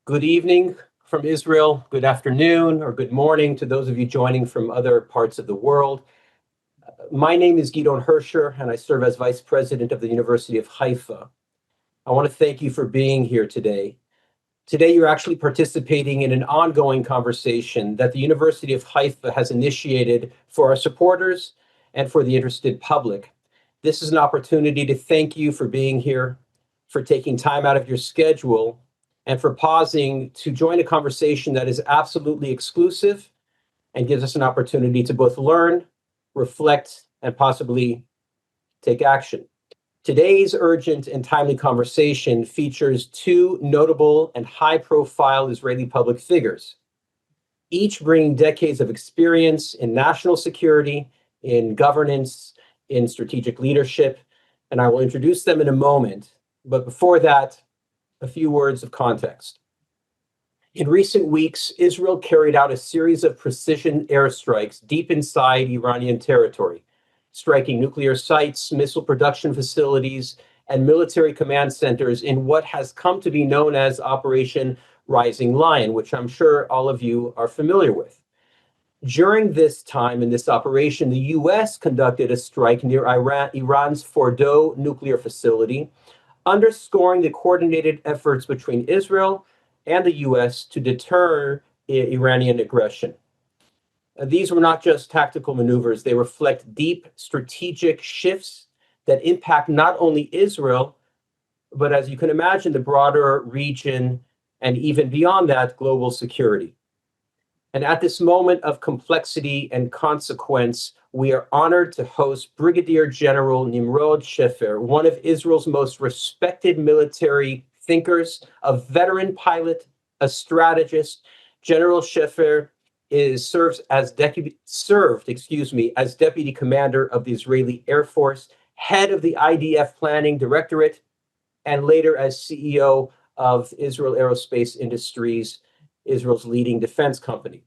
Good evening from Israel, good afternoon, or good morning to those of you joining from other parts of the world. My name is Gidon Hersher, and I serve as Vice President of the University of Haifa. I want to thank you for being here today. Today, you're actually participating in an ongoing conversation that the University of Haifa has initiated for our supporters and for the interested public. This is an opportunity to thank you for being here, for taking time out of your schedule, and for pausing to join a conversation that is absolutely exclusive and gives us an opportunity to both learn, reflect, and possibly take action. Today's urgent and timely conversation features two notable and high-profile Israeli public figures, each bringing decades of experience in national security, in governance, in strategic leadership, and I will introduce them in a moment. But before that, a few words of context. In recent weeks, Israel carried out a series of precision airstrikes deep inside Iranian territory, striking nuclear sites, missile production facilities, and military command centers in what has come to be known as Operation Rising Lion, which I'm sure all of you are familiar with. During this time in this operation, the U.S. conducted a strike near Iran's Fordow nuclear facility, underscoring the coordinated efforts between Israel and the U.S. to deter Iranian aggression. These were not just tactical maneuvers, they reflect deep strategic shifts that impact not only Israel, but as you can imagine, the broader region and even beyond that, global security. And at this moment of complexity and consequence, we are honored to host Brigadier General Nimrod Sheffer, one of Israel's most respected military thinkers, a veteran pilot, a strategist. General Sheffer served as deputy commander of the Israeli Air Force, head of the IDF Planning Directorate, and later as CEO of Israel Aerospace Industries, Israel's leading defense company.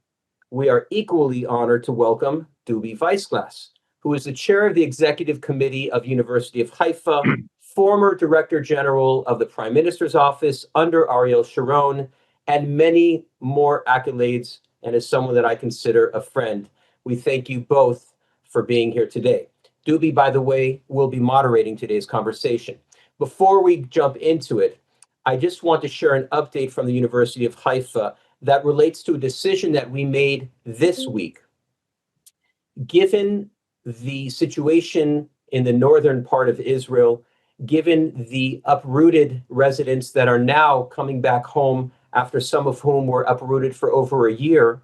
We are equally honored to welcome Dubi Weissglas, who is the chair of the Executive Committee of University of Haifa, former Director General of the Prime Minister's Office under Ariel Sharon, and many more accolades, and as someone that I consider a friend. We thank you both for being here today. Dubi, by the way, will be moderating today's conversation. Before we jump into it, I just want to share an update from the University of Haifa that relates to a decision that we made this week. Given the situation in the northern part of Israel, given the uprooted residents that are now coming back home after some of whom were uprooted for over a year,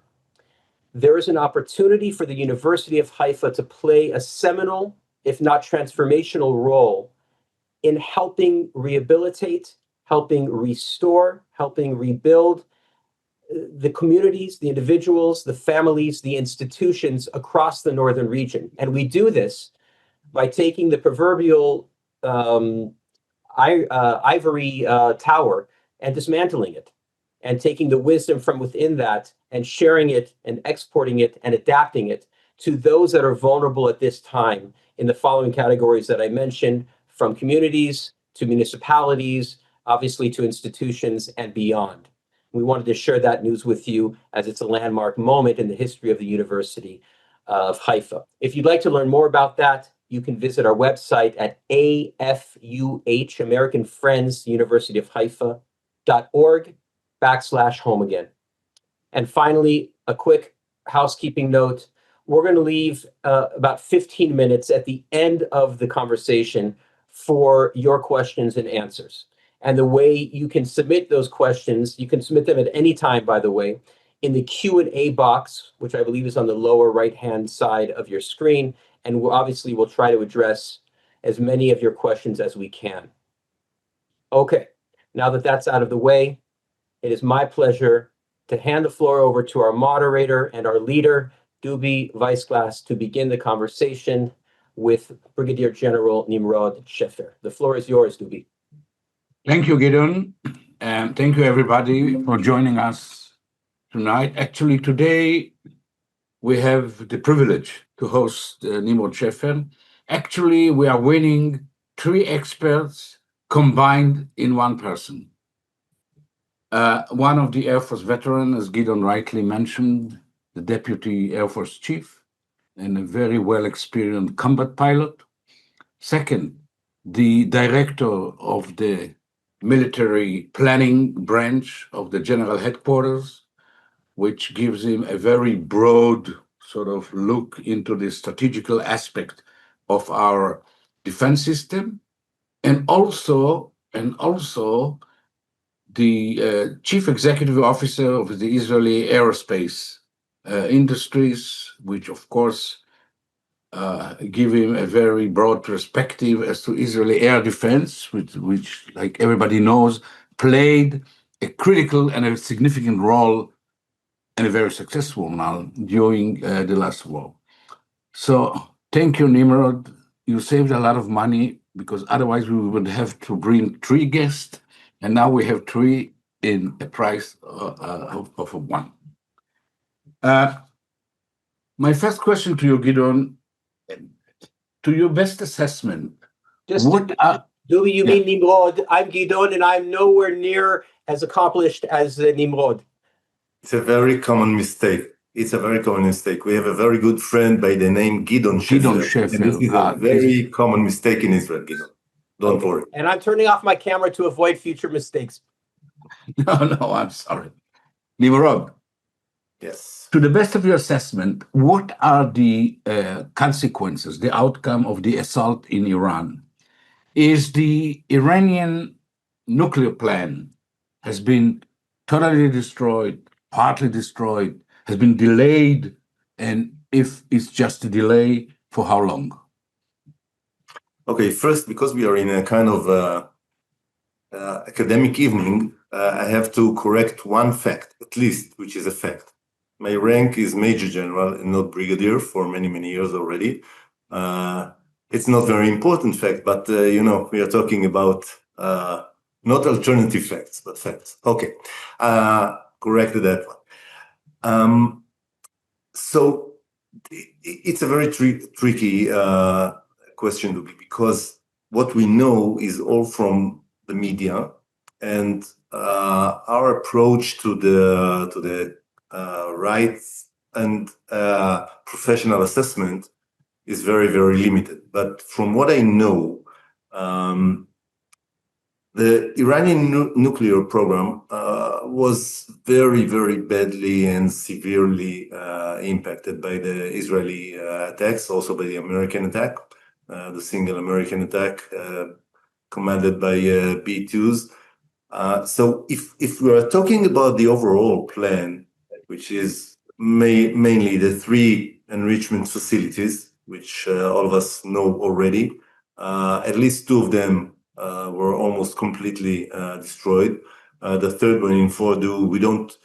there is an opportunity for the University of Haifa to play a seminal, if not transformational role in helping rehabilitate, helping restore, helping rebuild the communities, the individuals, the families, the institutions across the northern region. And we do this by taking the proverbial ivory tower and dismantling it, and taking the wisdom from within that and sharing it and exporting it and adapting it to those that are vulnerable at this time in the following categories that I mentioned, from communities to municipalities, obviously to institutions and beyond. We wanted to share that news with you as it's a landmark moment in the history of the University of Haifa. If you'd like to learn more about that, you can visit our website at AFUH, American Friends University of Haifa.org/home again. And finally, a quick housekeeping note. We're going to leave about 15 minutes at the end of the conversation for your questions and answers. And the way you can submit those questions, you can submit them at any time, by the way, in the Q&A box, which I believe is on the lower right-hand side of your screen. And we'll try to address as many of your questions as we can. Okay, now that that's out of the way, it is my pleasure to hand the floor over to our moderator and our leader, Dubi Weissglas, to begin the conversation with Brigadier General Nimrod Sheffer. The floor is yours, Dubi. Thank you, Gideon, and thank you, everybody, for joining us tonight. Actually, today, we have the privilege to host Nimrod Sheffer. Actually, we are winning 3 experts combined in one person. One of the Air Force veterans, as Gideon rightly mentioned, the Deputy Air Force Chief, and a very well-experienced combat pilot. Second, the Director of the Military Planning Branch of the General Headquarters, which gives him a very broad sort of look into the strategical aspect of our defense system, and also the Chief Executive Officer of the Israeli Aerospace industries, which of course give him a very broad perspective as to Israeli air defense, which, like everybody knows, played a critical and a significant role and a very successful one during the last war. So thank you, Nimrod. You saved a lot of money because otherwise we would have to bring 3 guests, and now we have 3 in a price of 1. My first question to you, Gideon, to your best assessment, Dubi, you mean Nimrod? I'm Gideon, and I'm nowhere near as accomplished as Nimrod. It's a very common mistake. We have a very good friend by the name Gideon Sheffer. Gideon Sheffer. And this is a very common mistake in Israel, Gideon. Don't worry. And I'm turning off my camera to avoid future mistakes. No, I'm sorry. Nimrod. Yes. To the best of your assessment, what are the consequences, the outcome of the assault in Iran? Is the Iranian nuclear plan has been totally destroyed, partly destroyed, has been delayed, and if it's just a delay, for how long? Okay, first, because we are in a kind of academic evening, I have to correct one fact, at least, which is a fact. My rank is Major General and not Brigadier for many, many years already. It's not very important fact, but we are talking about not alternative facts, but facts. Okay, corrected that one. So it's a very tricky question to be, because what we know is all from the media, and our approach to the rights and professional assessment is very, very limited. But from what I know, the Iranian nuclear program was very, very badly and severely impacted by the Israeli attacks, also by the American attack, the single American attack commanded by B-2s. So if we are talking about the overall plan, which is mainly the 3 enrichment facilities, which all of us know already, at least 2 of them were almost completely destroyed. The third one in Fordo, we don't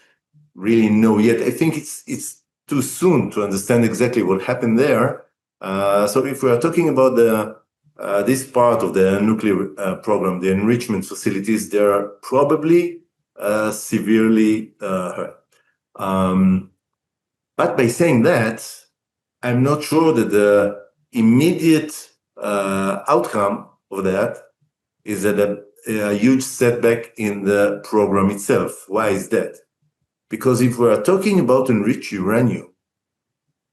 really know yet. I think it's too soon to understand exactly what happened there. So if we are talking about this part of the nuclear program, the enrichment facilities, they are probably severely hurt. But by saying that, I'm not sure that the immediate outcome of that is that a huge setback in the program itself. Why is that? Because if we are talking about enriched uranium,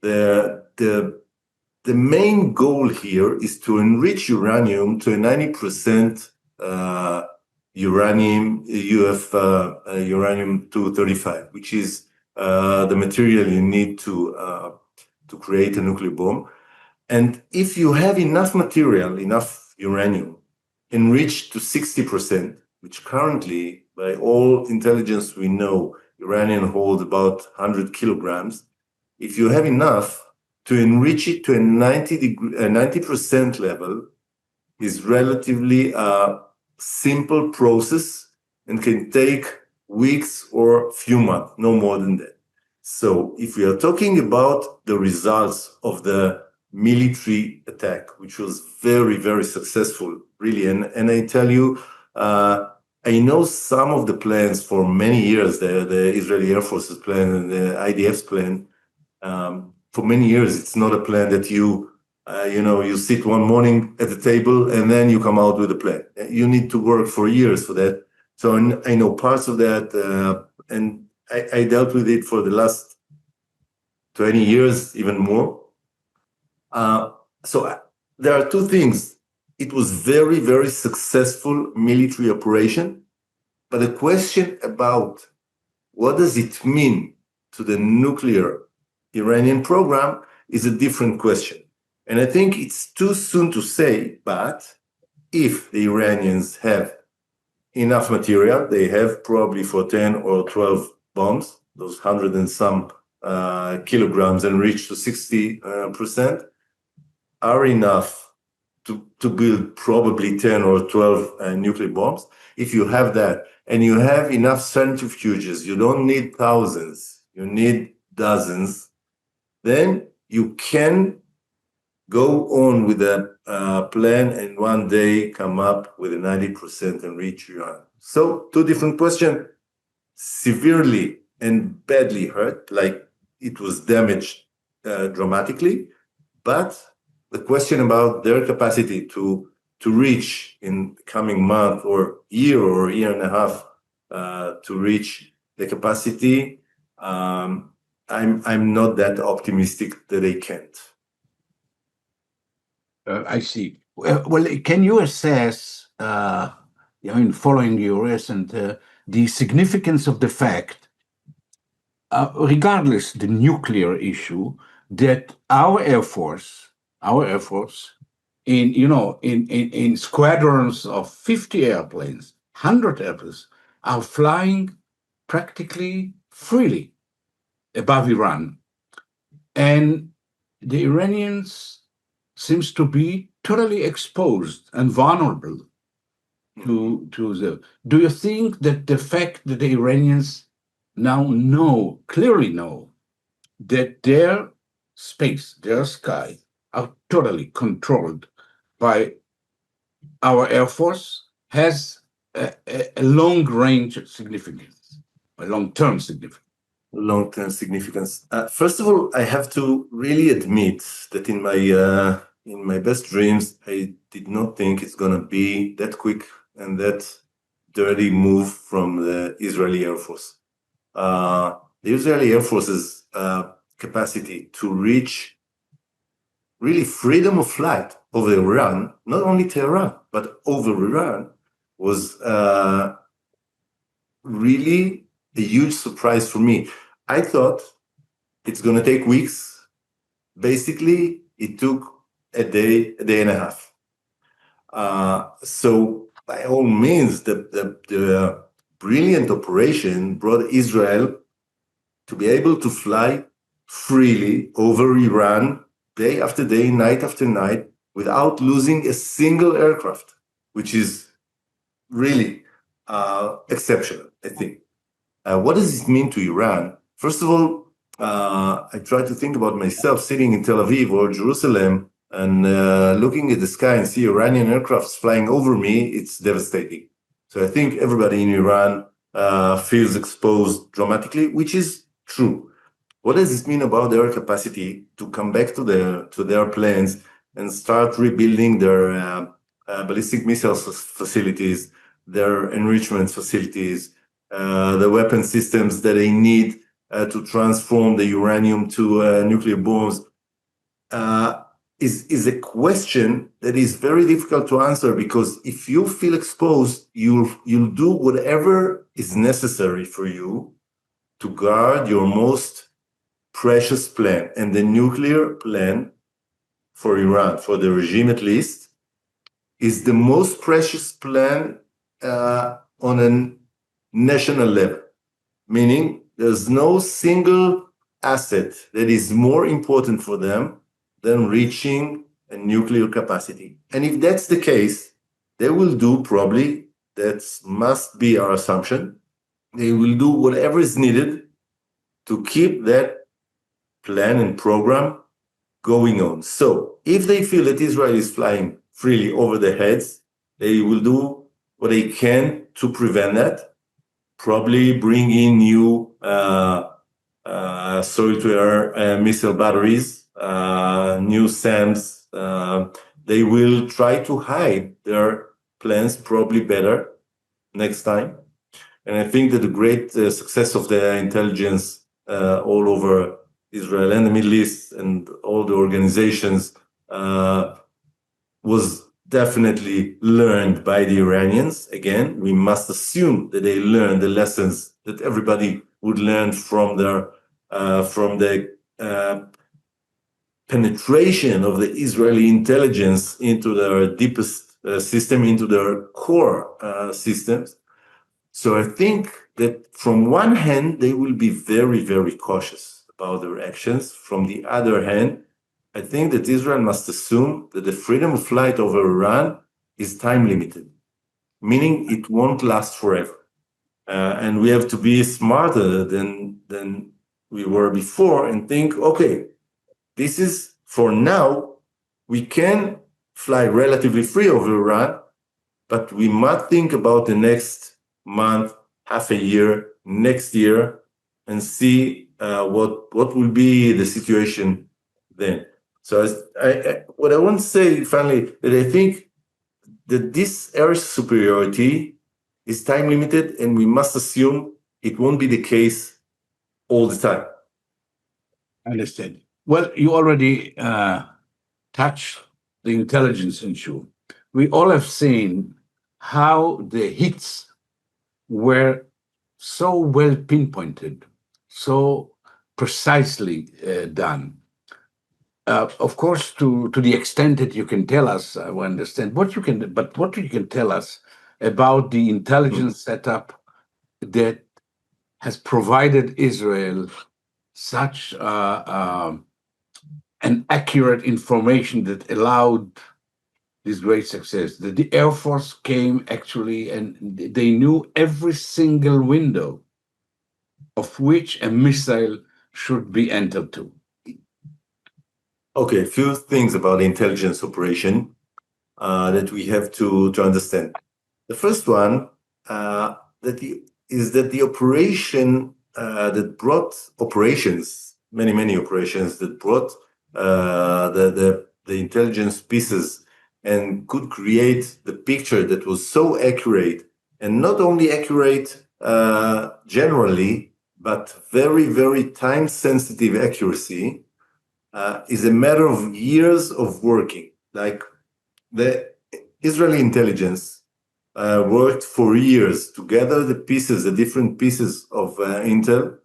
the main goal here is to enrich uranium to a 90% uranium, uranium-235, which is the material you need to create a nuclear bomb. And if you have enough material, enough uranium, enriched to 60%, which currently, by all intelligence we know, Iranian hold about 100 kilograms. If you have enough to enrich it to a 90% level, is relatively a simple process and can take weeks or few months, no more than that. So if we are talking about the results of the military attack, which was very, very successful, really, and I tell you, I know some of the plans for many years, the Israeli Air Force's plan and the IDF's plan. For many years, it's not a plan that you sit one morning at the table and then you come out with a plan. You need to work for years for that. So I know parts of that, and I dealt with it for the last 20 years, even more. So there are two things. It was very, very successful military operation, but the question about what does it mean to the nuclear Iranian program is a different question. And I think it's too soon to say, but if the Iranians have enough material, they have probably for 10 or 12 bombs, those 100 and some kilograms enriched to 60%, are enough to build probably 10 or 12 nuclear bombs. If you have that and you have enough centrifuges, you don't need thousands, you need dozens, then you can go on with a plan and one day come up with a 90% enriched uranium. So two different questions: severely and badly hurt, like it was damaged dramatically, but the question about their capacity to reach in the coming month or year and a half to reach the capacity, I'm not that optimistic that they can't. I see. Well, can you assess, following your recent, the significance of the fact, regardless the nuclear issue, that our Air Force, in squadrons of 50 airplanes, 100 airplanes, are flying practically freely above Iran, and the Iranians seems to be totally exposed and vulnerable to the. Do you think that the fact that the Iranians now clearly know that their space, their sky, are totally controlled by our Air Force has a long-range significance, a long-term significance? Long-term significance. First of all, I have to really admit that in my best dreams, I did not think it's going to be that quick and that dirty move from the Israeli Air Force. The Israeli Air Force's capacity to reach really freedom of flight over Iran, not only Tehran, but over Iran, was really a huge surprise for me. I thought it's going to take weeks. Basically, it took a day and a half. So by all means, the brilliant operation brought Israel to be able to fly freely over Iran day after day, night after night, without losing a single aircraft, which is really exceptional, I think. What does it mean to Iran? First of all, I try to think about myself sitting in Tel Aviv or Jerusalem and looking at the sky and see Iranian aircrafts flying over me. It's devastating. So I think everybody in Iran feels exposed dramatically, which is true. What does it mean about their capacity to come back to their planes and start rebuilding their ballistic missile facilities, their enrichment facilities, the weapon systems that they need to transform the uranium to nuclear bombs, is a question that is very difficult to answer, because if you feel exposed, you'll do whatever is necessary for you to guard your most precious plan. And the nuclear plan for Iran, for the regime at least, is the most precious plan on a national level, meaning there's no single asset that is more important for them than reaching a nuclear capacity. And if that's the case, they will do probably, that must be our assumption, they will do whatever is needed to keep that plan and program going on. So if they feel that Israel is flying freely over their heads, they will do what they can to prevent that, probably bring in new soil-to-air missile batteries, new SAMs. They will try to hide their plans probably better next time. And I think that the great success of the intelligence all over Israel and the Middle East and all the organizations was definitely learned by the Iranians. Again, we must assume that they learned the lessons that everybody would learn from the penetration of the Israeli intelligence into their deepest system, into their core systems. So I think that from one hand, they will be very, very cautious about their actions. From the other hand, I think that Israel must assume that the freedom of flight over Iran is time limited, meaning it won't last forever. And we have to be smarter than we were before and think, okay, this is for now, we can fly relatively free over Iran, but we must think about the next month, half a year, next year, and see what will be the situation then. So what I want to say finally, that I think that this air superiority is time limited, and we must assume it won't be the case all the time. Understood. Well, you already touched the intelligence issue. We all have seen how the hits were so well pinpointed, so precisely done. Of course, to the extent that you can tell us, I understand what you can, but what you can tell us about the intelligence setup that has provided Israel such an accurate information that allowed this great success. That the Air Force came actually and they knew every single window of which a missile should be entered to. Okay, a few things about the intelligence operation that we have to understand. The first one is that the operation that brought operations, many operations that brought the intelligence pieces and could create the picture that was so accurate, and not only accurate generally, but very, very time-sensitive accuracy, is a matter of years of working. Like the Israeli intelligence worked for years to gather the pieces, the different pieces of intel,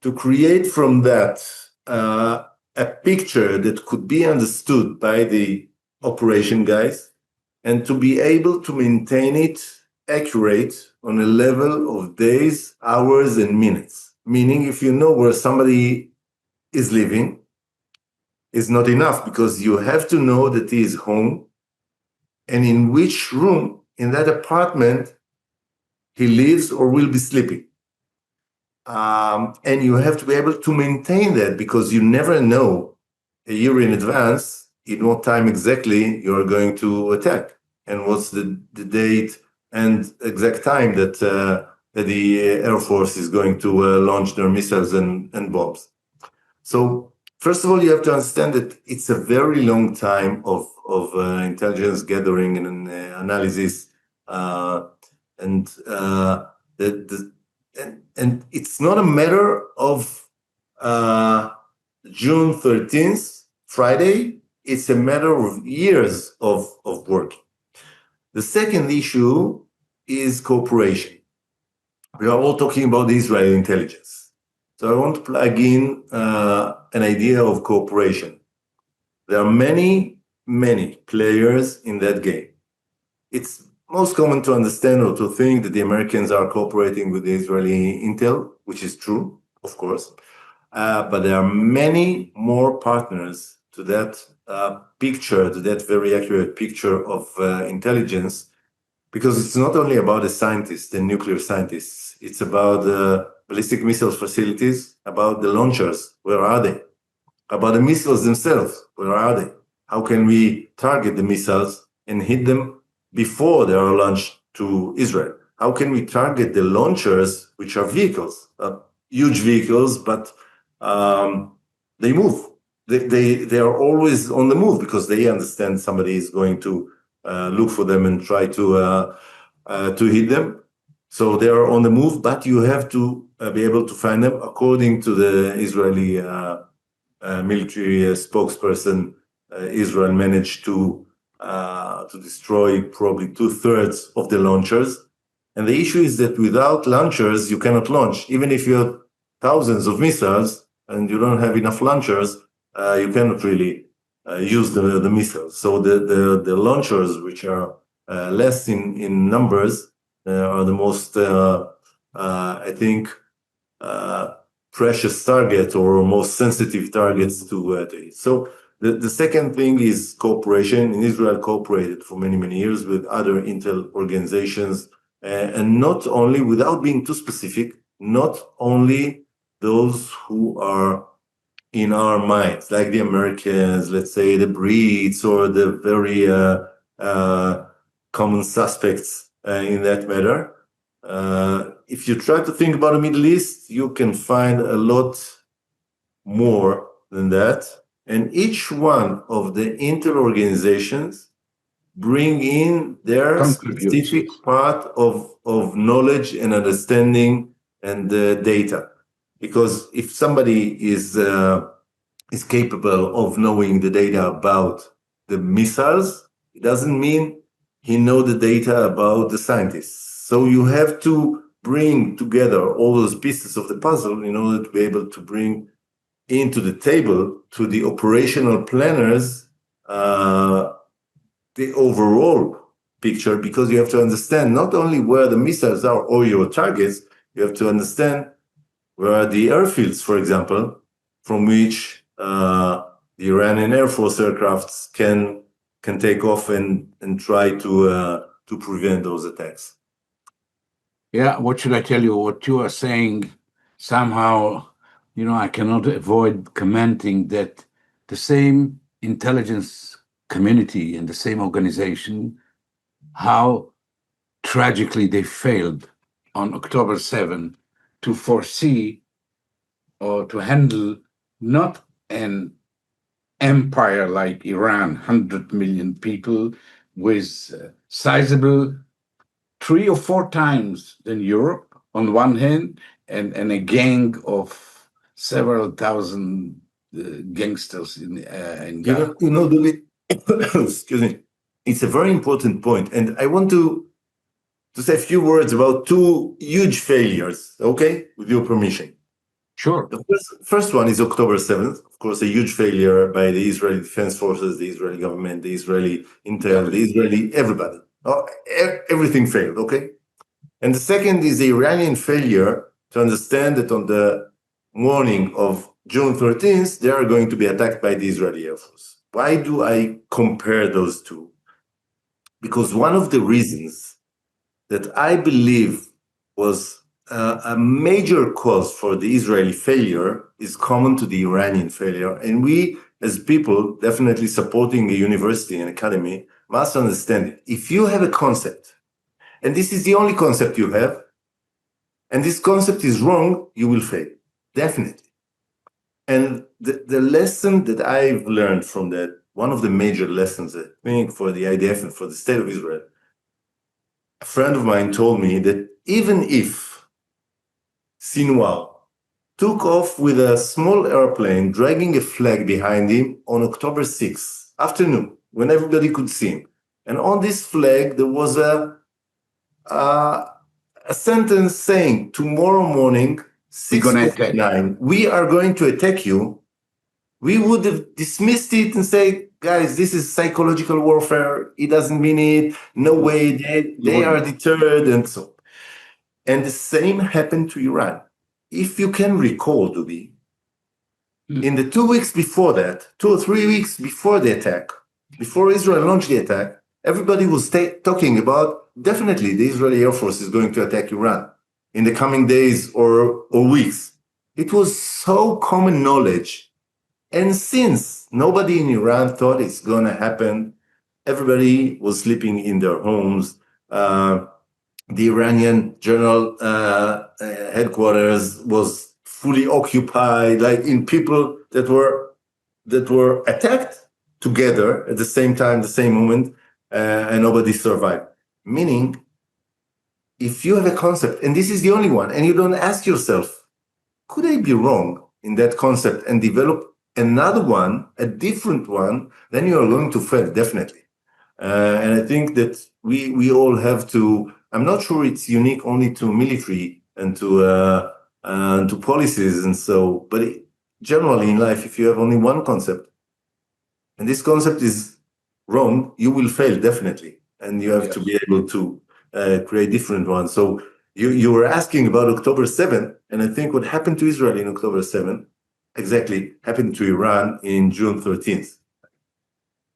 to create from that a picture that could be understood by the operation guys, and to be able to maintain it accurate on a level of days, hours, and minutes. Meaning, if you know where somebody is living, is not enough, because you have to know that he is home and in which room in that apartment he lives or will be sleeping. And you have to be able to maintain that, because you never know a year in advance in what time exactly you are going to attack, and what's the date and exact time that the Air Force is going to launch their missiles and bombs. So first of all, you have to understand that it's a very long time of intelligence gathering and analysis, and it's not a matter of June 13th, Friday. It's a matter of years of work. The second issue is cooperation. We are all talking about the Israeli intelligence. So I want to plug in an idea of cooperation. There are many players in that game. It's most common to understand or to think that the Americans are cooperating with the Israeli intel, which is true, of course. But there are many more partners to that picture, to that very accurate picture of intelligence, because it's not only about the scientists, the nuclear scientists. It's about the ballistic missile facilities, about the launchers. Where are they? About the missiles themselves. Where are they? How can we target the missiles and hit them before they are launched to Israel? How can we target the launchers, which are vehicles, huge vehicles, but they move. They are always on the move, because they understand somebody is going to look for them and try to hit them. So they are on the move, but you have to be able to find them. According to the Israeli military spokesperson, Israel managed to destroy probably 2/3 of the launchers. And the issue is that without launchers, you cannot launch. Even if you have thousands of missiles and you don't have enough launchers, you cannot really use the missiles. So the launchers, which are less in numbers, are the most, I think, precious target or most sensitive targets to hit. So the second thing is cooperation. In Israel, cooperated for many, many years with other intel organizations, and not only, without being too specific, not only those who are in our minds, like the Americans, let's say the Brits, or the very common suspects in that matter. If you try to think about the Middle East, you can find a lot more than that. And each one of the intel organizations bring in their specific part of knowledge and understanding and data. Because if somebody is capable of knowing the data about the missiles, it doesn't mean he knows the data about the scientists. So you have to bring together all those pieces of the puzzle in order to be able to bring into the table to the operational planners the overall picture, because you have to understand not only where the missiles are or your targets, you have to understand where are the airfields, for example, from which the Iranian Air Force aircrafts can take off and try to prevent those attacks. Yeah, what should I tell you? What you are saying, somehow, I cannot avoid commenting that the same intelligence community and the same organization, how tragically they failed on October 7 to foresee or to handle not an empire like Iran, 100 million people with sizable 3 or 4 times than Europe on one hand, and a gang of several thousand gangsters in Gaza. Dubi, excuse me, it's a very important point, and I want to say a few words about 2 huge failures, okay, with your permission. Sure. The first one is October 7th, of course, a huge failure by the Israeli Defense Forces, the Israeli government, the Israeli intel, the Israeli everybody. Everything failed, okay? And the second is the Iranian failure to understand that on the morning of June 13th, they are going to be attacked by the Israeli Air Force. Why do I compare those two? Because one of the reasons that I believe was a major cause for the Israeli failure is common to the Iranian failure. And we, as people definitely supporting a university and academy, must understand it. If you have a concept, and this is the only concept you have, and this concept is wrong, you will fail, definitely. And the lesson that I've learned from that, one of the major lessons, I think, for the IDF and for the state of Israel, a friend of mine told me that even if Sinwar took off with a small airplane dragging a flag behind him on October 6th afternoon, when everybody could see him, and on this flag there was a sentence saying, tomorrow morning, 6:59, we are going to attack you, we would have dismissed it and say, guys, this is psychological warfare, it doesn't mean it, no way, they are deterred, and so. And the same happened to Iran. If you can recall, Dubi, in the 2 weeks before that, 2 or 3 weeks before the attack, before Israel launched the attack, everybody was talking about, definitely the Israeli Air Force is going to attack Iran in the coming days or weeks. It was so common knowledge. And since nobody in Iran thought it's going to happen, everybody was sleeping in their homes. The Iranian general headquarters was fully occupied, like in people that were attacked together at the same time, the same moment, and nobody survived. Meaning, if you have a concept, and this is the only one, and you don't ask yourself, could I be wrong in that concept and develop another one, a different one, then you are going to fail, definitely. And I think that we all have to, I'm not sure it's unique only to military and to policies and so, but generally in life, if you have only one concept, and this concept is wrong, you will fail, definitely. And you have to be able to create different ones. So you were asking about October 7th, and I think what happened to Israel in October 7th exactly happened to Iran in June 13th,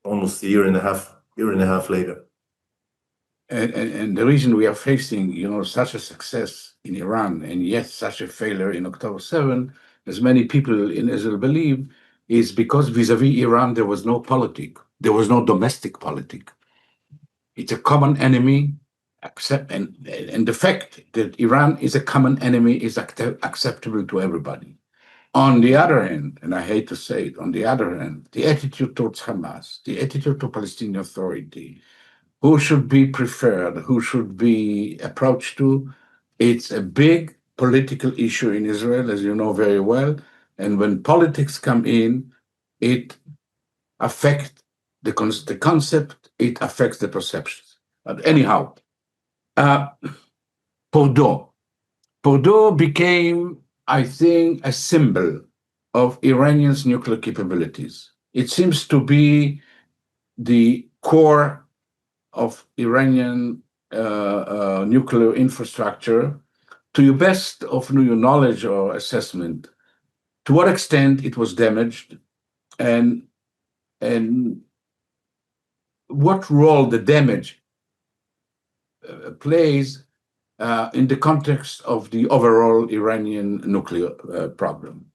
almost a year and a half later. And the reason we are facing, such a success in Iran and yet such a failure in October 7, as many people in Israel believe, is because vis-a-vis Iran, there was no politic. There was no domestic politic. It's a common enemy, and the fact that Iran is a common enemy is acceptable to everybody. On the other hand, and I hate to say it, on the other hand, the attitude towards Hamas, the attitude to Palestinian Authority, who should be preferred, who should be approached to, it's a big political issue in Israel, as you know very well. And when politics come in, it affects the concept, it affects the perceptions. But anyhow, Bordeaux became, I think, a symbol of Iranians' nuclear capabilities. It seems to be the core of Iranian nuclear infrastructure. To your best of your knowledge or assessment, to what extent it was damaged, and what role the damage plays in the context of the overall Iranian nuclear problem?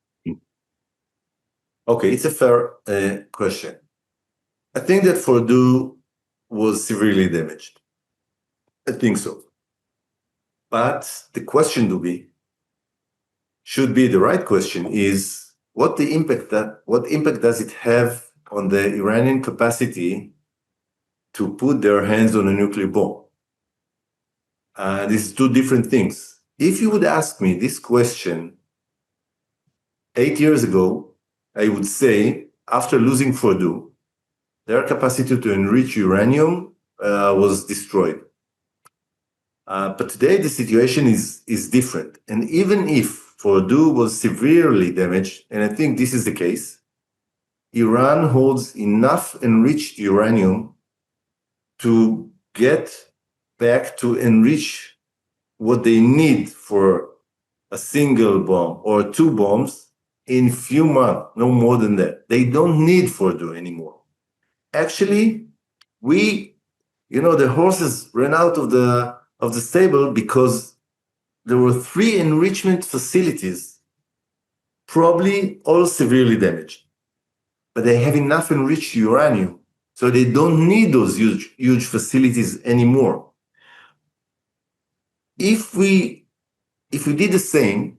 Okay, it's a fair question. I think that Fordow was severely damaged. I think so. But the question, Dubi, should be the right question is what impact does it have on the Iranian capacity to put their hands on a nuclear bomb? These two different things. If you would ask me this question 8 years ago, I would say after losing Fordow, their capacity to enrich uranium was destroyed. But today the situation is different. And even if Fordow was severely damaged, and I think this is the case, Iran holds enough enriched uranium to get back to enrich what they need for a single bomb or two bombs in few months, no more than that. They don't need Fordow anymore. Actually, the horses ran out of the stable because there were 3 enrichment facilities, probably all severely damaged. But they have enough enriched uranium, so they don't need those huge facilities anymore. If we did the same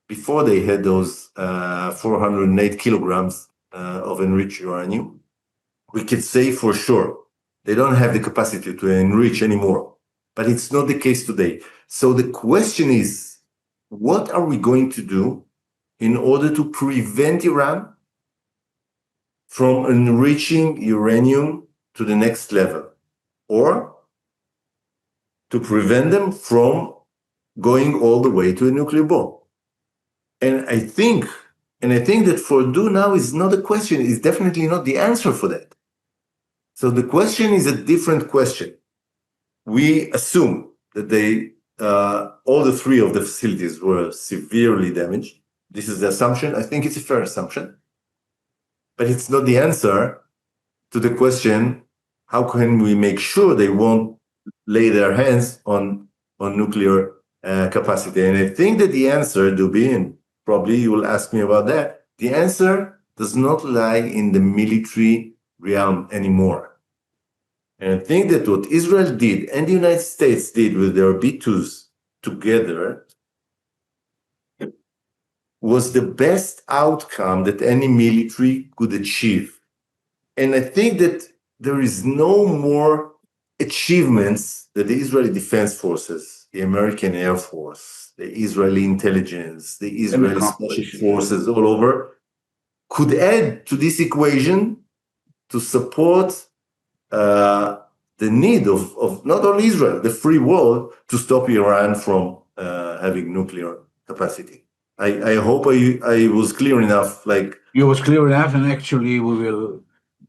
before they had those 408 kilograms of enriched uranium, we could say for sure they don't have the capacity to enrich anymore. But it's not the case today. So the question is, what are we going to do in order to prevent Iran from enriching uranium to the next level, or to prevent them from going all the way to a nuclear bomb? And I think that Fordow now is not a question, is definitely not the answer for that. So the question is a different question. We assume that all the 3 of the facilities were severely damaged. This is the assumption. I think it's a fair assumption. But it's not the answer to the question, how can we make sure they won't lay their hands on nuclear capacity? And I think that the answer, Dubi, and probably you will ask me about that, the answer does not lie in the military realm anymore. And I think that what Israel did and the United States did with their B-2s together was the best outcome that any military could achieve. And I think that there is no more achievements that the Israeli Defense Forces the American Air Force, the Israeli intelligence, the Israeli special forces all over could add to this equation to support the need of not only Israel, the free world, to stop Iran from having nuclear capacity. I hope I was clear enough. You was clear enough, and actually we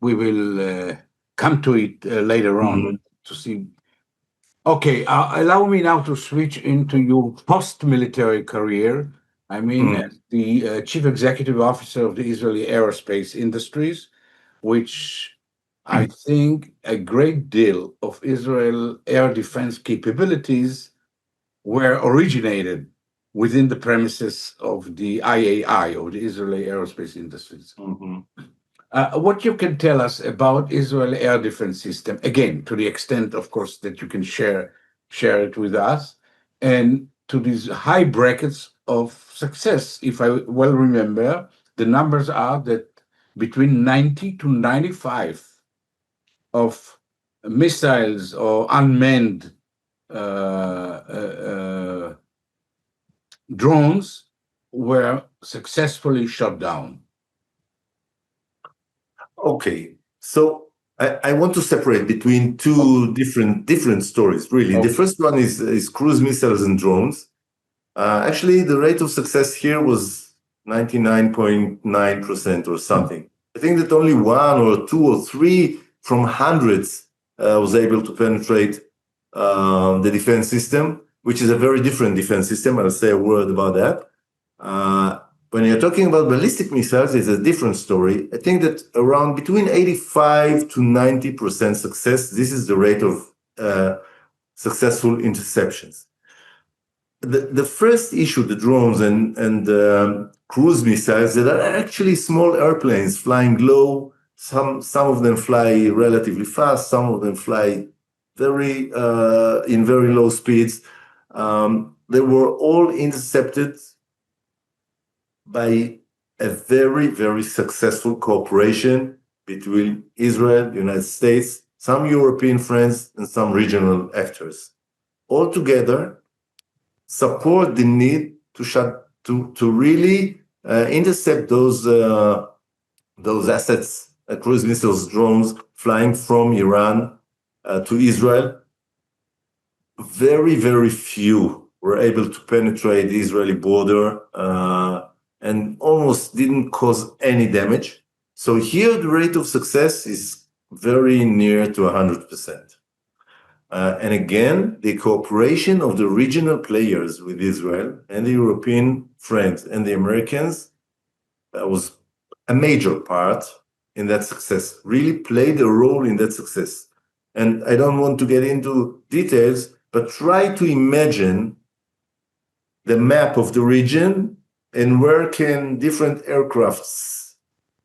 will come to it later on to see. Okay, allow me now to switch into your post-military career. I mean, as the chief executive officer of the Israeli Aerospace Industries, which I think a great deal of Israel air defense capabilities were originated within the premises of the IAI, of the Israeli Aerospace Industries. What you can tell us about Israel air defense system, again, to the extent, of course, that you can share it with us, and to these high brackets of success. If I well remember, the numbers are that between 90 to 95 of missiles or unmanned drones were successfully shot down. Okay, so I want to separate between two different stories, really. Okay. The first one is cruise missiles and drones. Actually, the rate of success here was 99.9% or something. I think that only one or two or three from hundreds was able to penetrate the defense system, which is a very different defense system. I'll say a word about that. When you're talking about ballistic missiles, it's a different story. I think that around between 85 to 90% success, this is the rate of successful interceptions. The first issue, the drones and cruise missiles, that are actually small airplanes flying low. Some of them fly relatively fast. Some of them fly in very low speeds. They were all intercepted by a very, very successful cooperation between Israel, the United States, some European friends, and some regional actors. All together, support the need to really intercept those assets, cruise missiles, drones flying from Iran to Israel. Very, very few were able to penetrate the Israeli border and almost didn't cause any damage. So here the rate of success is very near to 100%. And again, the cooperation of the regional players with Israel and the European friends and the Americans was a major part in that success, really played a role in that success. And I don't want to get into details, but try to imagine the map of the region and where can different aircrafts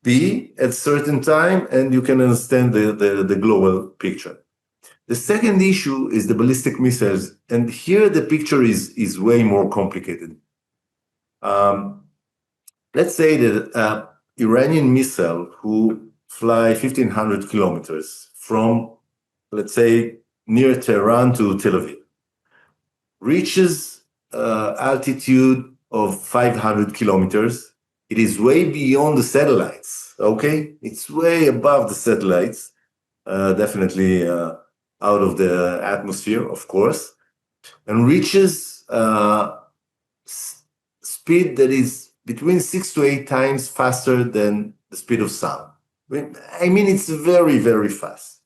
be at certain time, and you can understand the global picture. The second issue is the ballistic missiles, and here the picture is way more complicated. Let's say that Iranian missile who fly 1,500 kilometers from, let's say, near Tehran to Tel Aviv, reaches altitude of 500 kilometers. It is way beyond the satellites, okay? It's way above the satellites, definitely out of the atmosphere, of course, and reaches speed that is between 6 to 8 times faster than the speed of sound. I mean, it's very, very fast.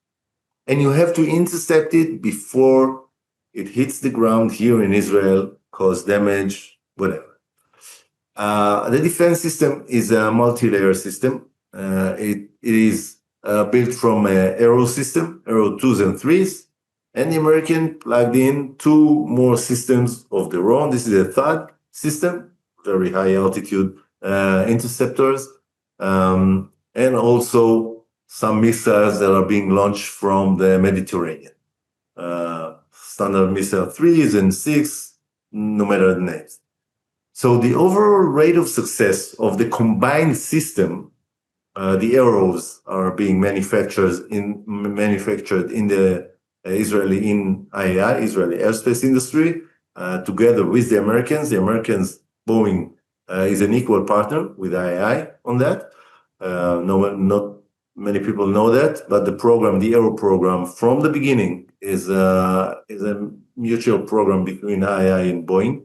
And you have to intercept it before it hits the ground here in Israel, cause damage, whatever. The defense system is a multi-layer system. It is built from Aero system, Aero 2s and 3s, and the American plugged in 2 more systems of their own. This is a THAAD system, very high altitude interceptors, and also some missiles that are being launched from the Mediterranean. Standard missile 3s and 6, no matter the names. So the overall rate of success of the combined system, the arrows are being manufactured in the Israeli IAI, Israeli Aerospace Industry, together with the Americans. The Americans, Boeing, is an equal partner with IAI on that. Not many people know that, but the program, the Aero program, from the beginning is a mutual program between IAI and Boeing.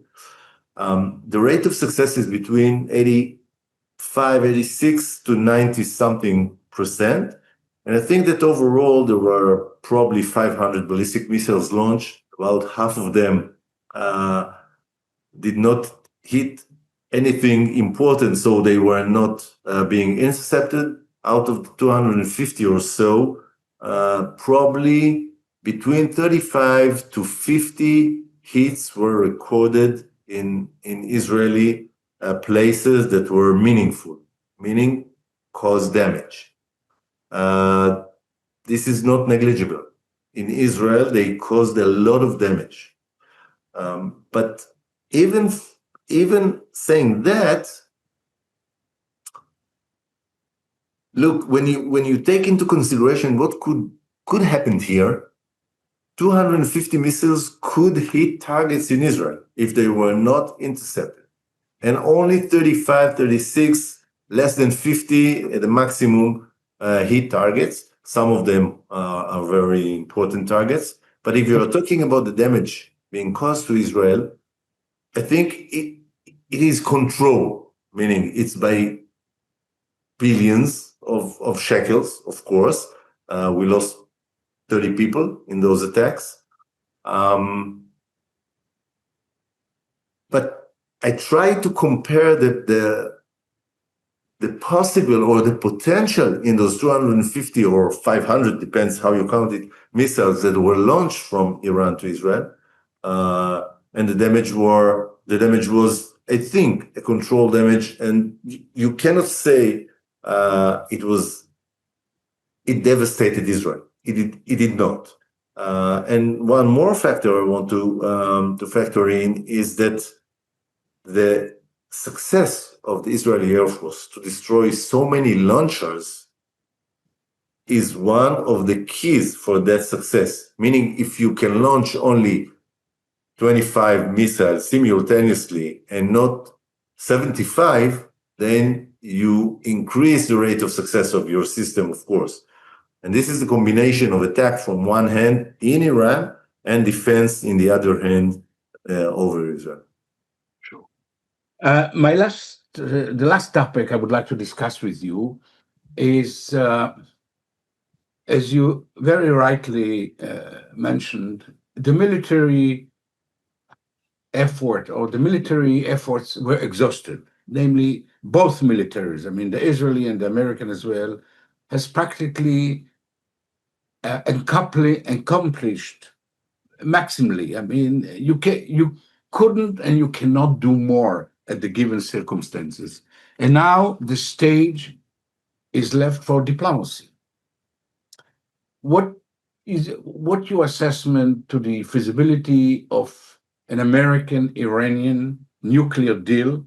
The rate of success is between 86 to 90 something percent. And I think that overall there were probably 500 ballistic missiles launched. About half of them did not hit anything important, so they were not being intercepted. Out of the 250 or so, probably between 35 to 50 hits were recorded in Israeli places that were meaningful, meaning caused damage. This is not negligible. In Israel, they caused a lot of damage. But even saying that, look, when you take into consideration what could happen here, 250 missiles could hit targets in Israel if they were not intercepted. And only 35, 36, less than 50 at the maximum hit targets. Some of them are very important targets. But if you're talking about the damage being caused to Israel, I think it is controlled, meaning it's by billions of shekels, of course. We lost 30 people in those attacks. But I try to compare the possible or the potential in those 250 or 500, depends how you count it, missiles that were launched from Iran to Israel. And the damage was, I think, a controlled damage. And you cannot say it devastated Israel. It did not. And one more factor I want to factor in is that the success of the Israeli Air Force to destroy so many launchers is one of the keys for that success. Meaning, if you can launch only 25 missiles simultaneously and not 75, then you increase the rate of success of your system, of course. And this is a combination of attack from one hand in Iran and defense in the other hand over Israel. Sure. The last topic I would like to discuss with you is, as you very rightly mentioned, the military effort or the military efforts were exhausted, namely both militaries, I mean the Israeli and the American as well, has practically accomplished maximally. I mean, you couldn't and you cannot do more at the given circumstances. And now the stage is left for diplomacy. What your assessment to the feasibility of an American-Iranian nuclear deal,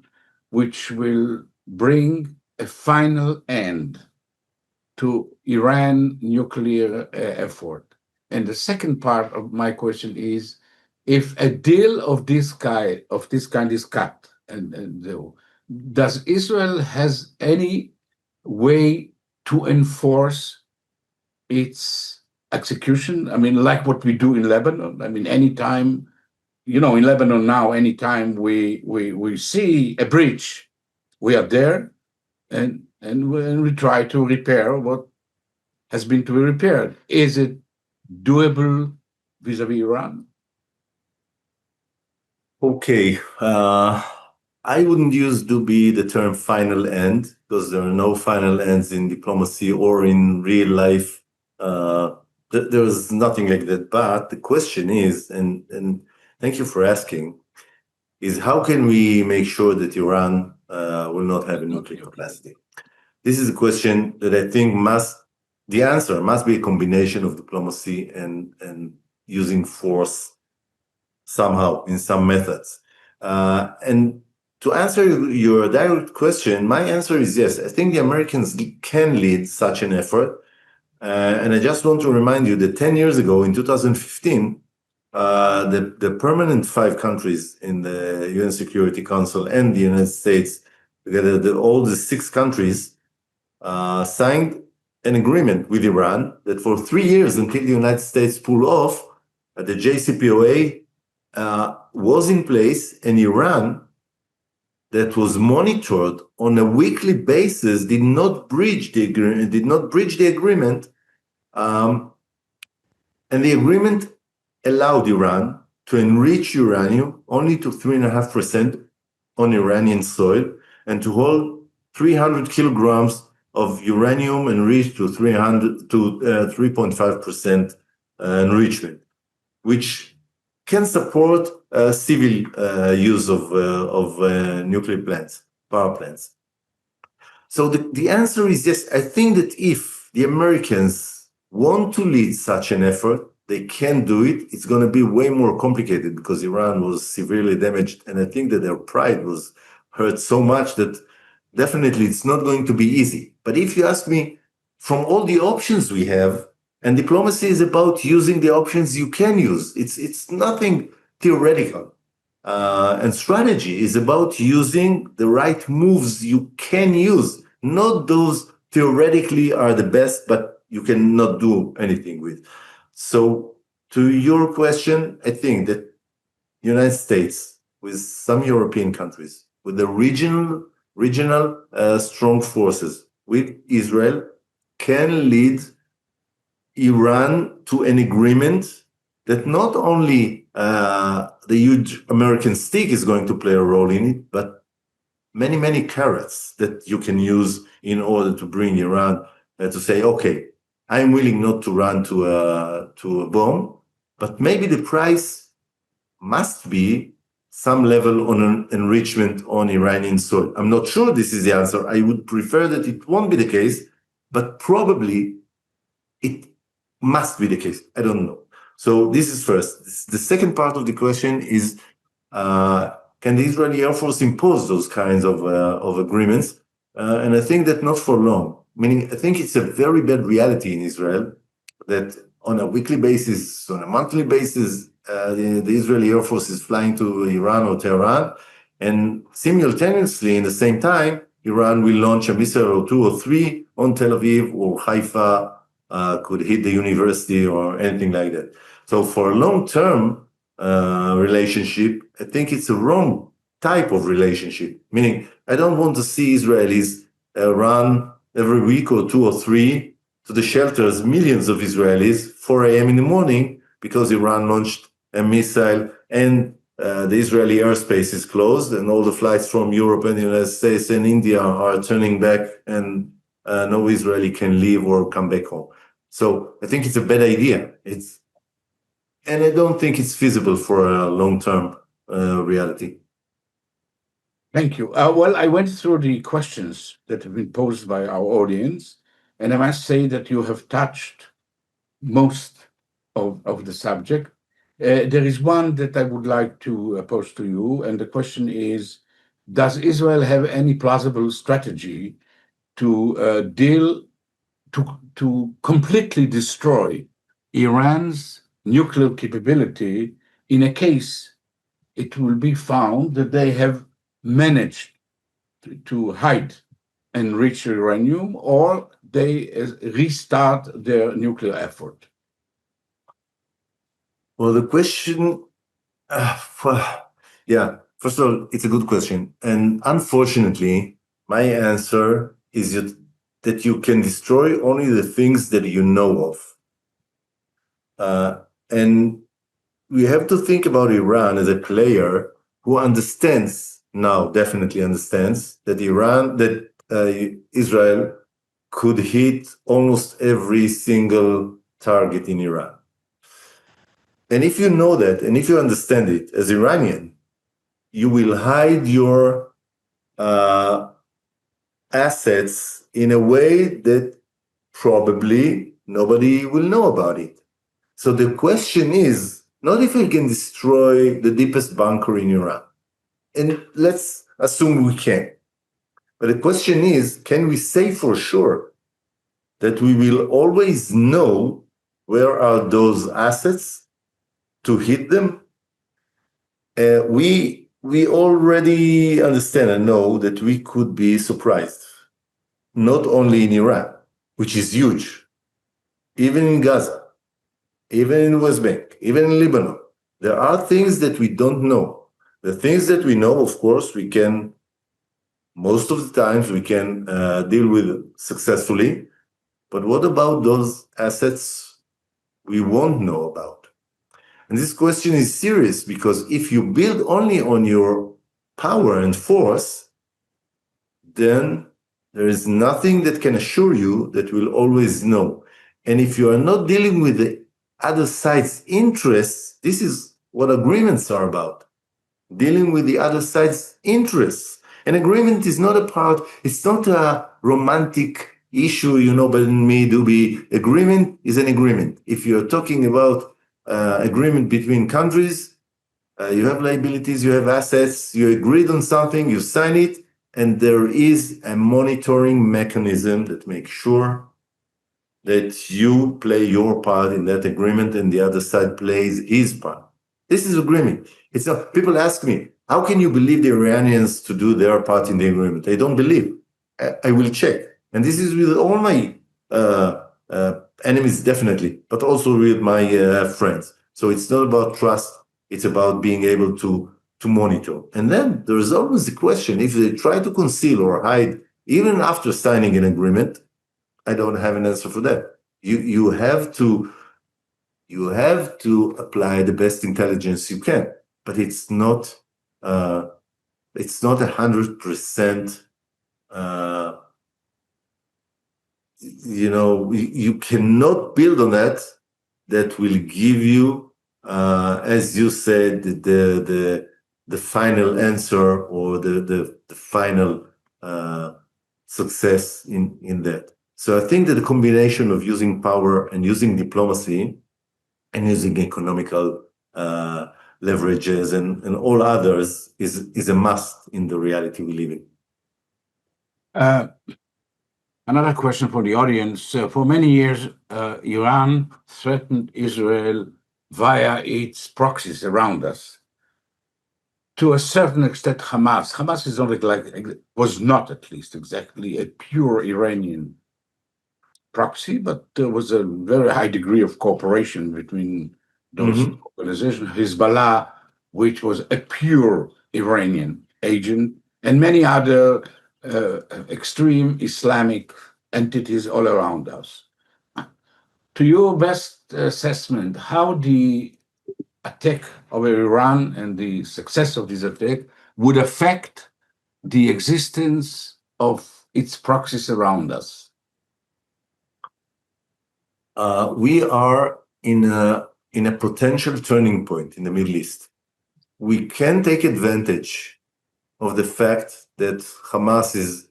which will bring a final end to Iran nuclear effort? And the second part of my question is, if a deal of this kind is cut, does Israel has any way to enforce its execution? I mean, like what we do in Lebanon. I mean, anytime, in Lebanon now, anytime we see a breach, we are there and we try to repair what has been to be repaired. Is it doable vis-a-vis Iran? Okay. I wouldn't use Dubi the term final end, because there are no final ends in diplomacy or in real life. There's nothing like that. But the question is, and thank you for asking, is how can we make sure that Iran will not have a nuclear capacity? This is a question that I think the answer must be a combination of diplomacy and using force somehow in some methods. And to answer your direct question, my answer is yes. I think the Americans can lead such an effort. And I just want to remind you that 10 years ago, in 2015, the permanent 5 countries in the UN Security Council and the United States, together all the 6 countries, signed an agreement with Iran that for 3 years until the United States pulled off, the JCPOA was in place, and Iran, that was monitored on a weekly basis, did not breach the agreement, and the agreement allowed Iran to enrich uranium only to 3.5% on Iranian soil and to hold 300 kilograms of uranium enriched to 3.5% enrichment, which can support civil use of nuclear plants, power plants. So the answer is yes. I think that if the Americans want to lead such an effort, they can do it. It's going to be way more complicated because Iran was severely damaged, and I think that their pride was hurt so much that definitely it's not going to be easy. But if you ask me, from all the options we have, and diplomacy is about using the options you can use. It's nothing theoretical. And strategy is about using the right moves you can use, not those theoretically are the best, but you cannot do anything with. So to your question, I think that United States, with some European countries, with the regional strong forces, with Israel, can lead Iran to an agreement that not only the huge American stake is going to play a role in it, but many, many carrots that you can use in order to bring Iran to say, okay, I'm willing not to run to a bomb, but maybe the price must be some level on an enrichment on Iranian soil. I'm not sure this is the answer. I would prefer that it won't be the case, but probably it must be the case. I don't know. So this is first. The second part of the question is, can the Israeli Air Force impose those kinds of agreements? And I think that not for long. Meaning, I think it's a very bad reality in Israel that on a weekly basis, on a monthly basis, the Israeli Air Force is flying to Iran or Tehran, and simultaneously, in the same time, Iran will launch a missile or 2 or 3 on Tel Aviv or Haifa, could hit the university or anything like that. So for a long-term relationship, I think it's a wrong type of relationship. Meaning, I don't want to see Israelis run every week or 2 or 3 to the shelters, millions of Israelis, 4 a.m. in the morning, because Iran launched a missile and the Israeli airspace is closed and all the flights from Europe and the United States and India are turning back and no Israeli can leave or come back home. So I think it's a bad idea. And I don't think it's feasible for a long-term reality. Thank you. Well, I went through the questions that have been posed by our audience, and I must say that you have touched most of the subject. There is one that I would like to pose to you, and the question is, does Israel have any plausible strategy to to completely destroy Iran's nuclear capability in a case it will be found that they have managed to hide enriched uranium, or they restart their nuclear effort? Well, the question, first of all, it's a good question. And unfortunately, my answer is that you can destroy only the things that you know of. And we have to think about Iran as a player who understands now, definitely understands that Israel could hit almost every single target in Iran. And if you know that, and if you understand it as Iranian, you will hide your assets in a way that probably nobody will know about it. So the question is not if we can destroy the deepest bunker in Iran. And let's assume we can. But the question is, can we say for sure that we will always know where are those assets to hit them, we already understand and know that we could be surprised, not only in Iran, which is huge, even in Gaza, even in West Bank, even in Lebanon. There are things that we don't know. The things that we know, of course, we can, most of the times, we can deal with successfully. But what about those assets we won't know about? And this question is serious because if you build only on your power and force, then there is nothing that can assure you that we'll always know. And if you are not dealing with the other side's interests, this is what agreements are about. Dealing with the other side's interests. An agreement is not it's not a romantic issue, but in me, Dubi, agreement is an agreement. If you're talking about agreement between countries, you have liabilities, you have assets, you agreed on something, you sign it, and there is a monitoring mechanism that makes sure that you play your part in that agreement and the other side plays his part. This is agreement. It's not, people ask me, how can you believe the Iranians to do their part in the agreement? I don't believe. I will check. And this is with all my enemies, definitely, but also with my friends. So it's not about trust. It's about being able to monitor. And then there is always the question, if they try to conceal or hide, even after signing an agreement, I don't have an answer for that. You have to apply the best intelligence you can, but it's not 100%. You cannot build on that. That will give you, as you said, the final answer or the final success in that. So I think that the combination of using power and using diplomacy and using economical leverages and all others is a must in the reality we live in. Another question for the audience. For many years, Iran threatened Israel via its proxies around us. To a certain extent, Hamas is was not at least exactly a pure Iranian proxy, but there was a very high degree of cooperation between those organizations. Hezbollah, which was a pure Iranian agent, and many other extreme Islamic entities all around us. To your best assessment, how the attack over Iran and the success of this attack would affect the existence of its proxies around us? We are in a potential turning point in the Middle East. We can take advantage of the fact that Hamas is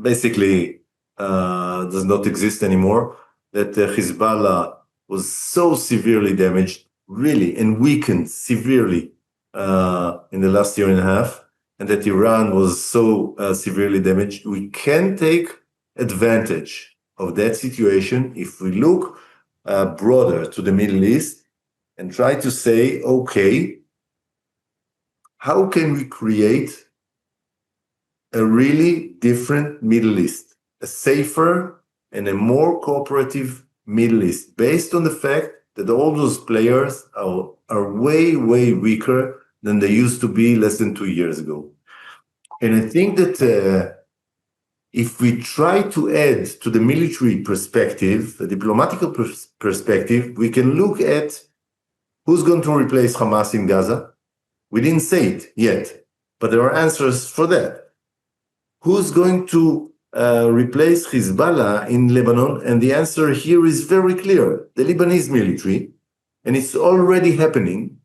basically does not exist anymore, that Hezbollah was so severely damaged, really, and weakened severely in the last year and a half, and that Iran was so severely damaged. We can take advantage of that situation if we look broader to the Middle East and try to say, okay, how can we create a really different Middle East, a safer and a more cooperative Middle East, based on the fact that all those players are way, way weaker than they used to be less than 2 years ago. And I think that if we try to add to the military perspective, the diplomatic perspective, we can look at who's going to replace Hamas in Gaza. We didn't say it yet, but there are answers for that. Who's going to replace Hezbollah in Lebanon? And the answer here is very clear. The Lebanese military, and it's already happening.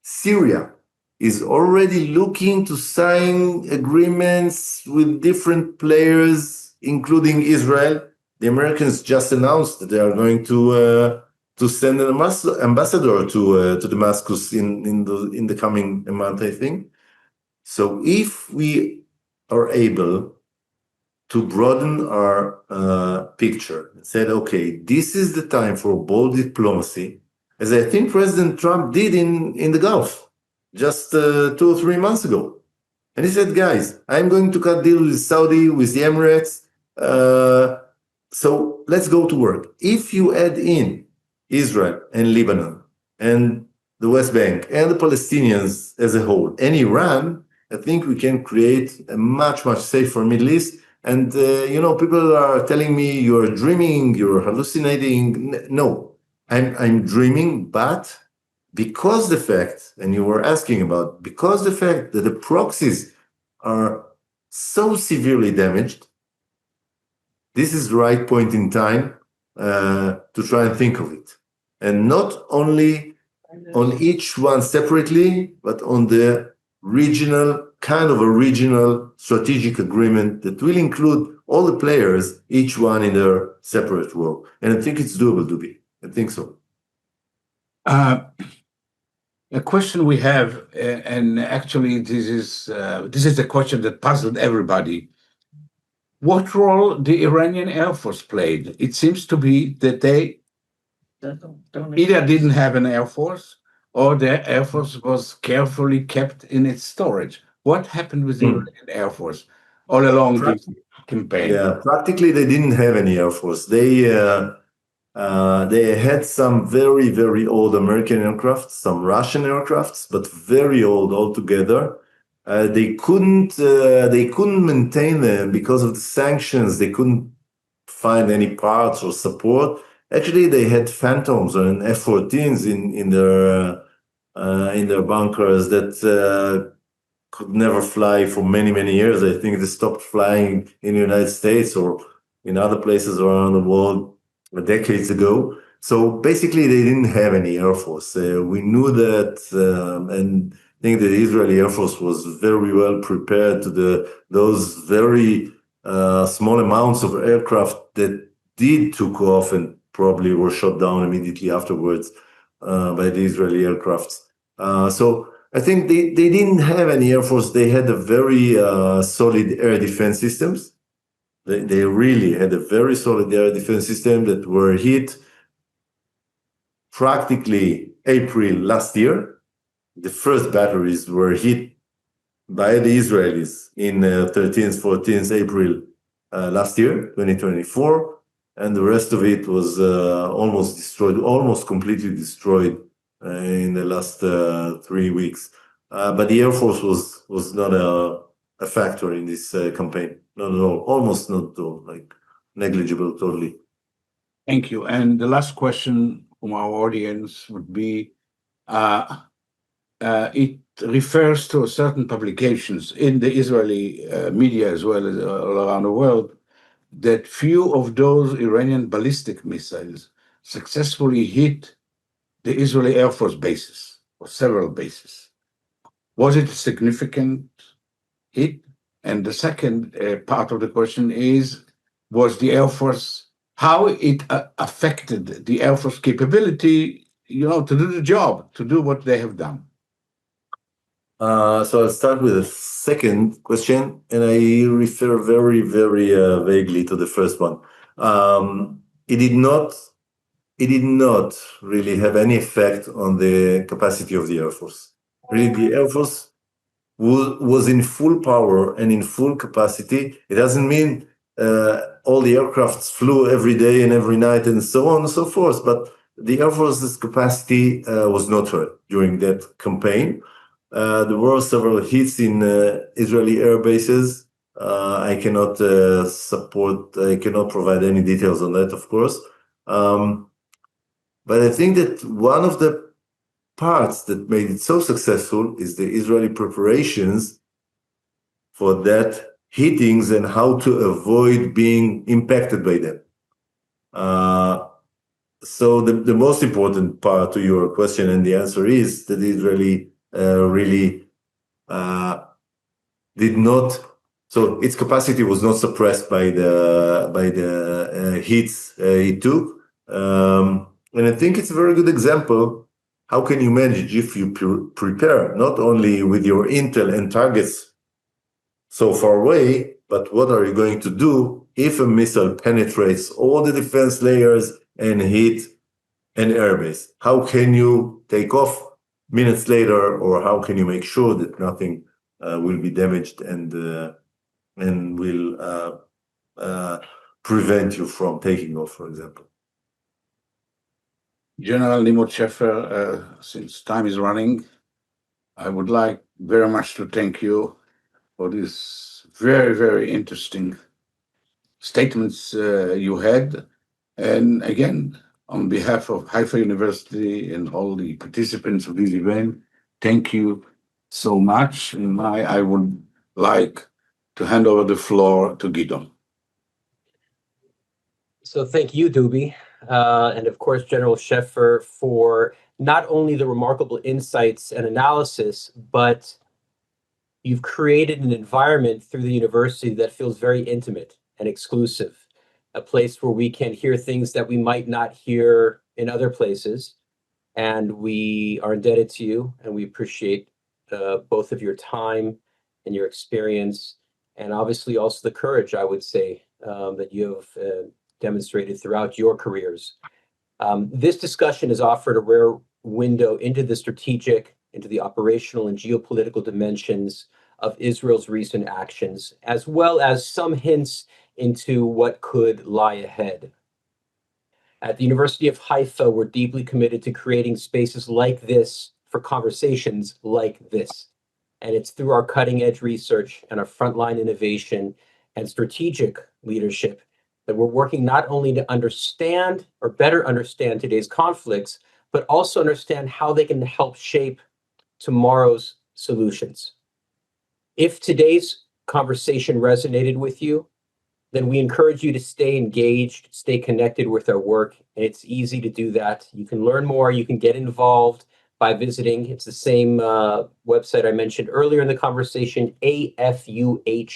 Syria is already looking to sign agreements with different players, including Israel. The Americans just announced that they are going to send an ambassador to Damascus in the coming month, I think. So if we are able to broaden our picture and said, okay, this is the time for bold diplomacy. as I think President Trump did in the Gulf just 2 or 3 months ago. And he said, guys, I'm going to cut deals with Saudi, with the Emirates. So let's go to work. If you add in Israel and Lebanon and the West Bank and the Palestinians as a whole and Iran, I think we can create a much, much safer Middle East. And, people are telling me you're dreaming, you're hallucinating. No, I'm dreaming, but because the fact, and you were asking about, because the fact that the proxies are so severely damaged, this is the right point in time to try and think of it. And not only on each one separately, but on the regional, kind of a regional strategic agreement that will include all the players, each one in their separate role. And I think it's doable, Dubi. I think so. A question we have, and actually this is a question that puzzled everybody. What role the Iranian Air Force played? It seems to be that they either didn't have an Air Force or their Air Force was carefully kept in its storage. What happened with the Iranian Air Force all along this campaign? Yeah, practically they didn't have any Air Force. They had some very, very old American aircraft, some Russian aircrafts, but very old altogether. They couldn't maintain them because of the sanctions. They couldn't find any parts or support. Actually, they had Phantoms and F-14s in their bunkers that could never fly for many, many years. I think they stopped flying in the United States or in other places around the world decades ago. So basically, they didn't have any Air Force. We knew that, and I think the Israeli Air Force was very well prepared to those very small amounts of aircraft that did took off and probably were shot down immediately afterwards by the Israeli aircrafts. So I think they didn't have any Air Force. They had a very solid air defense systems. They really had a very solid air defense system that were hit practically April last year. The first batteries were hit by the Israelis in 13th, 14th April last year, 2024. And the rest of it was almost destroyed, almost completely destroyed in the last 3 weeks. But the Air Force was not a factor in this campaign. Not at all, almost not at all, like negligible totally. Thank you. And the last question from our audience would be, it refers to certain publications in the Israeli media as well as all around the world, that few of those Iranian ballistic missiles successfully hit the Israeli Air Force bases, or several bases. Was it a significant hit? And the second part of the question is, was the Air Force, how it affected the Air Force capability, to do the job, to do what they have done? So I'll start with the second question, and I refer very, very vaguely to the first one. It did not really have any effect on the capacity of the Air Force. Really, the Air Force was in full power and in full capacity. It doesn't mean all the aircrafts flew every day and every night and so on and so forth, but the Air Force's capacity was not hurt during that campaign. There were several hits in Israeli air bases. I cannot provide any details on that, of course. But I think that one of the parts that made it so successful is the Israeli preparations for that hittings and how to avoid being impacted by them. So the most important part to your question, and the answer is that Israeli really did not. So its capacity was not suppressed by the hits it took, and I think it's a very good example. How can you manage if you prepare not only with your intel and targets so far away, but what are you going to do if a missile penetrates all the defense layers and hit and airbase. How can you take off minutes later, or how can you make sure that nothing will be damaged and will prevent you from taking off, for example? General Nimrod Sheffer, since time is running, I would like very much to thank you for these very, very interesting statements you had. And again, on behalf of Haifa University and all the participants of this event, thank you so much. And I would like to hand over the floor to Gidon. So thank you, Dubi, and of course, General Sheffer, for not only the remarkable insights and analysis, but you've created an environment through the university that feels very intimate and exclusive, a place where we can hear things that we might not hear in other places. And we are indebted to you, and we appreciate both of your time and your experience, and obviously also the courage, I would say, that you have demonstrated throughout your careers. This discussion has offered a rare window into the strategic, into the operational and geopolitical dimensions of Israel's recent actions, as well as some hints into what could lie ahead. At the University of Haifa, we're deeply committed to creating spaces like this for conversations like this. And it's through our cutting-edge research and our frontline innovation and strategic leadership that we're working not only to understand or better understand today's conflicts, but also understand how they can help shape tomorrow's solutions. If today's conversation resonated with you, then we encourage you to stay engaged, stay connected with our work. And it's easy to do that. You can learn more, you can get involved by visiting. It's the same website I mentioned earlier in the conversation, afuh.org.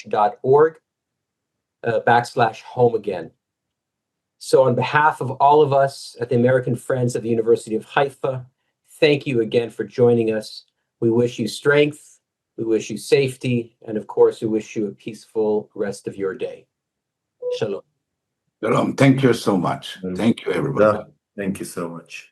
/home again. So on behalf of all of us at the American Friends of the University of Haifa, thank you again for joining us. We wish you strength, we wish you safety, and of course, we wish you a peaceful rest of your day. Shalom. Shalom. Thank you so much. Thank you, everybody. Thank you so much.